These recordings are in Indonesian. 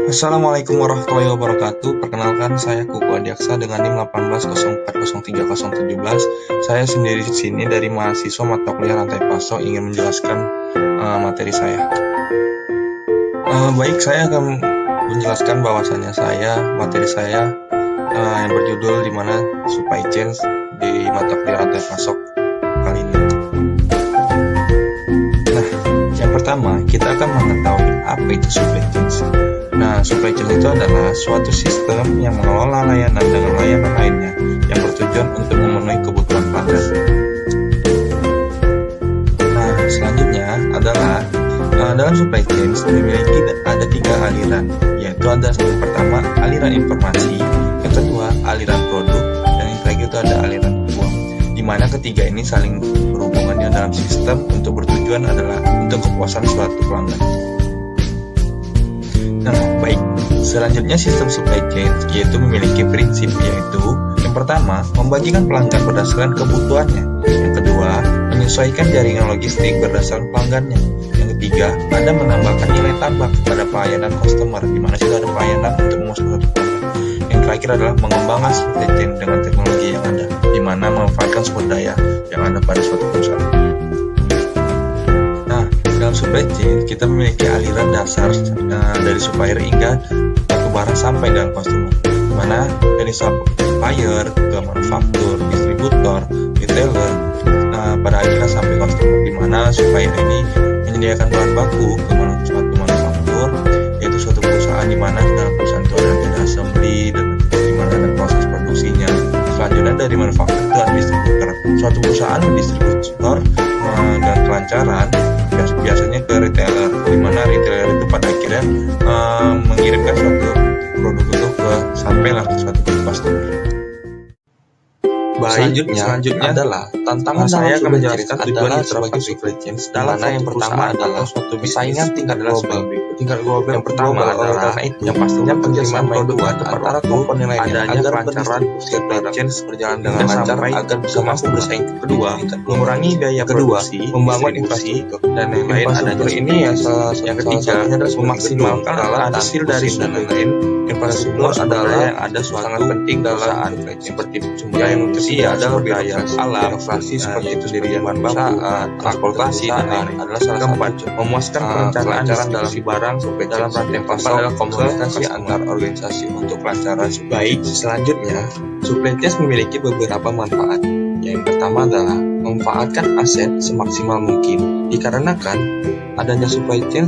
Assalamualaikum warahmatullahi wabarakatuh. Perkenalkan, saya Kuku Adiaksa dengan NIM 18040317. Saya sendiri di sini dari mahasiswa mata kuliah rantai pasok ingin menjelaskan materi saya. Baik, saya akan menjelaskan bahwasannya materi saya yang berjudul dimana supply chain di mata kuliah rantai pasok kali ini. Nah, yang pertama kita akan mengetahui apa itu supply chain. Nah, supply chain itu adalah suatu sistem yang mengelola layanan dengan layanan lainnya yang bertujuan untuk memenuhi kebutuhan pelanggan. Nah, selanjutnya adalah dalam supply chain memiliki ada 3 aliran, yaitu ada yang pertama aliran informasi, yang kedua aliran produk, dan yang terakhir itu ada aliran uang. Di mana ketiga ini saling berhubungannya dalam sistem untuk bertujuan adalah untuk kepuasan suatu pelanggan. Nah, baik. Selanjutnya sistem supply chain yaitu memiliki prinsip, yaitu yang pertama membagikan pelanggan berdasarkan kebutuhannya, yang kedua menyesuaikan jaringan logistik berdasarkan pelanggannya, yang ketiga ada menambahkan nilai tambah kepada pelayanan customer di mana sudah ada pelayanan untuk memuaskan suatu pelanggan. Yang terakhir adalah mengembangkan supply chain dengan teknologi yang ada, di mana memanfaatkan sumber daya yang ada pada suatu perusahaan. Dalam supply chain, kita memiliki aliran dasar dari supplier hingga satu barang sampai dalam customer, di mana dari supplier ke manufaktur, distributor, retailer, pada akhirnya sampai customer, di mana supplier ini menyediakan bahan baku ke suatu manufaktur, yaitu suatu perusahaan di mana dalam perusahaan itu ada assembly dan di mana ada proses produksinya. Selanjutnya dari manufaktur itu ada distributor. Suatu perusahaan mendistributor dengan kelancaran biasanya ke retailer, di mana retailer itu pada akhirnya mengirimkan suatu produk itu sampailah ke suatu customer. Selanjutnya adalah tantangan saya akan menjelaskan tujuan sebagai supply chain. Dalam yang pertama adalah suatu persaingan tingkat global. Tingkat global yang pertama adalah yang pastinya penerimaan produk antara komponen lainnya agar kelancaran supply chain berjalan dengan lancar agar bisa mampu bersaing. Kedua, mengurangi biaya produksi, membangun infrastruktur dan yang lain adanya ini yang ketiga memaksimalkan hasil dari sumber lain. Infrastruktur adalah yang ada sangat penting dalam seperti sumber daya manusia, ada daya alam, inflasi seperti itu dari bahan baku, transportasi dan lain adalah salah satu. Memuaskan kelancaran dalam barang dalam rantai pasok adalah komunikasi antar organisasi untuk kelancaran. Baik, selanjutnya supply chain memiliki beberapa manfaat. Yang pertama adalah memanfaatkan aset semaksimal mungkin. Dikarenakan adanya supply chain,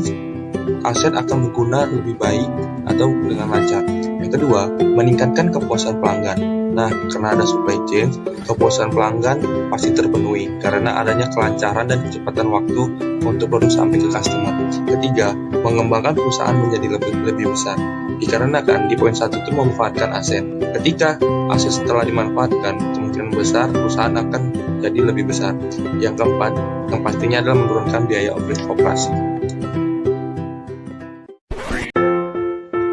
aset akan berguna lebih baik atau dengan lancar. Yang kedua, meningkatkan kepuasan pelanggan. Nah, karena ada supply chain, kepuasan pelanggan pasti terpenuhi karena adanya kelancaran dan kecepatan waktu untuk produk sampai ke customer. Ketiga, mengembangkan perusahaan menjadi lebih besar. Dikarenakan di poin 1 itu memanfaatkan aset. Ketika aset setelah dimanfaatkan, kemungkinan besar perusahaan akan jadi lebih besar. Yang keempat, yang pastinya adalah menurunkan biaya operasi.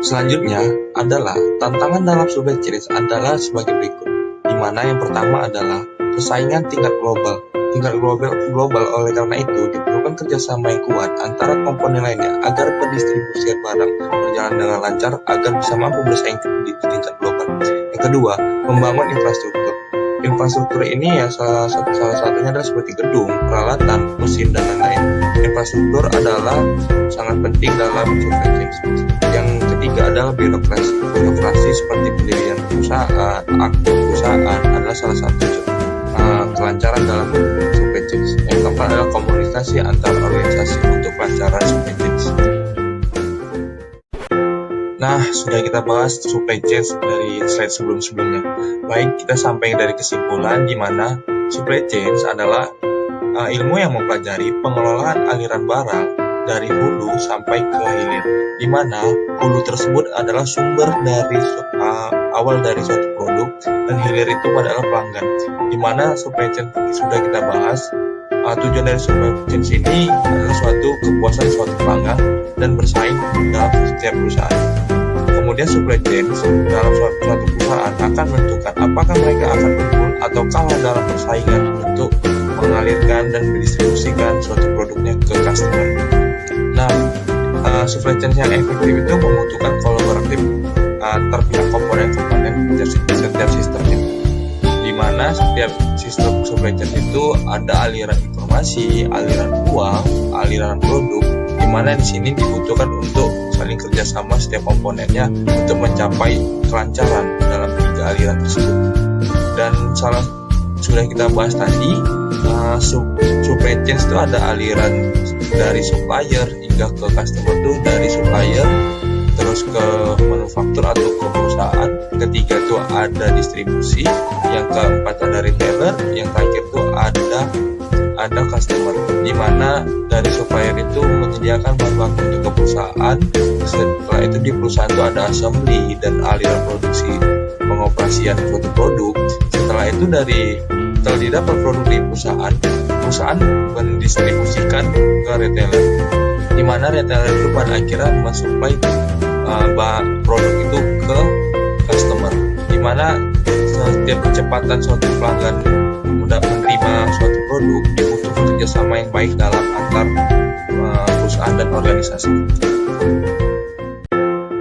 Selanjutnya adalah tantangan dalam supply chain adalah sebagai berikut, di mana yang pertama adalah persaingan tingkat global. Tingkat global oleh karena itu diperlukan kerjasama yang kuat antara komponen lainnya agar pendistribusian barang berjalan dengan lancar agar bisa mampu bersaing di tingkat global. Yang kedua, membangun infrastruktur. Infrastruktur ini ya salah satunya adalah seperti gedung, peralatan, mesin dan lain-lain. Infrastruktur adalah sangat penting dalam supply chain. Yang ketiga adalah birokrasi. Birokrasi seperti pendirian perusahaan, akte perusahaan adalah salah satu kelancaran dalam supply chain. Yang keempat adalah komunikasi antar organisasi untuk kelancaran supply chain. Nah, sudah kita bahas supply chain dari slide sebelumnya. Baik, kita sampai dari kesimpulan di mana supply chain adalah ilmu yang mempelajari pengelolaan aliran barang dari hulu sampai ke hilir, di mana hulu tersebut adalah sumber dari awal dari suatu produk dan hilir itu adalah pelanggan. Di mana supply chain sudah kita bahas, tujuan dari supply chain ini adalah suatu kepuasan suatu pelanggan dan bersaing dalam setiap perusahaan. Kemudian supply chain dalam suatu perusahaan akan menentukan apakah mereka akan unggul atau kalah dalam persaingan untuk mengalirkan dan mendistribusikan suatu produknya ke customer. Nah, supply chain yang efektif itu membutuhkan kolaboratif antar pihak komponen setiap sistemnya, di mana setiap sistem supply chain itu ada aliran informasi, aliran uang, aliran produk, di mana di sini dibutuhkan untuk saling kerjasama setiap komponennya untuk mencapai kelancaran dalam tiga aliran tersebut. Dan sudah kita bahas tadi, supply chain itu ada aliran dari supplier hingga ke customer tuh, dari supplier terus ke manufaktur atau ke perusahaan, ketiga itu ada distribusi, yang keempat ada retailer, yang terakhir itu ada customer, di mana dari supplier itu menyediakan bahan baku untuk ke perusahaan. Setelah itu di perusahaan itu ada assembly dan aliran produksi pengoperasian suatu produk. Setelah itu setelah didapat produk di perusahaan mendistribusikan ke retailer, di mana retailer itu pada akhirnya mensuplai produk itu ke customer, di mana setiap kecepatan suatu pelanggan menerima suatu produk dibutuhkan kerjasama yang baik dalam antar perusahaan dan organisasi.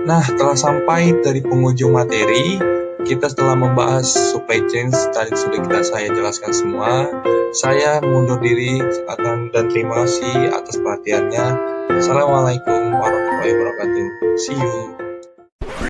Nah, telah sampai dari penghujung materi. Kita telah membahas supply chain, tadi sudah saya jelaskan semua. Saya mundur diri dan terima kasih atas perhatiannya. Assalamualaikum warahmatullahi wabarakatuh. See you.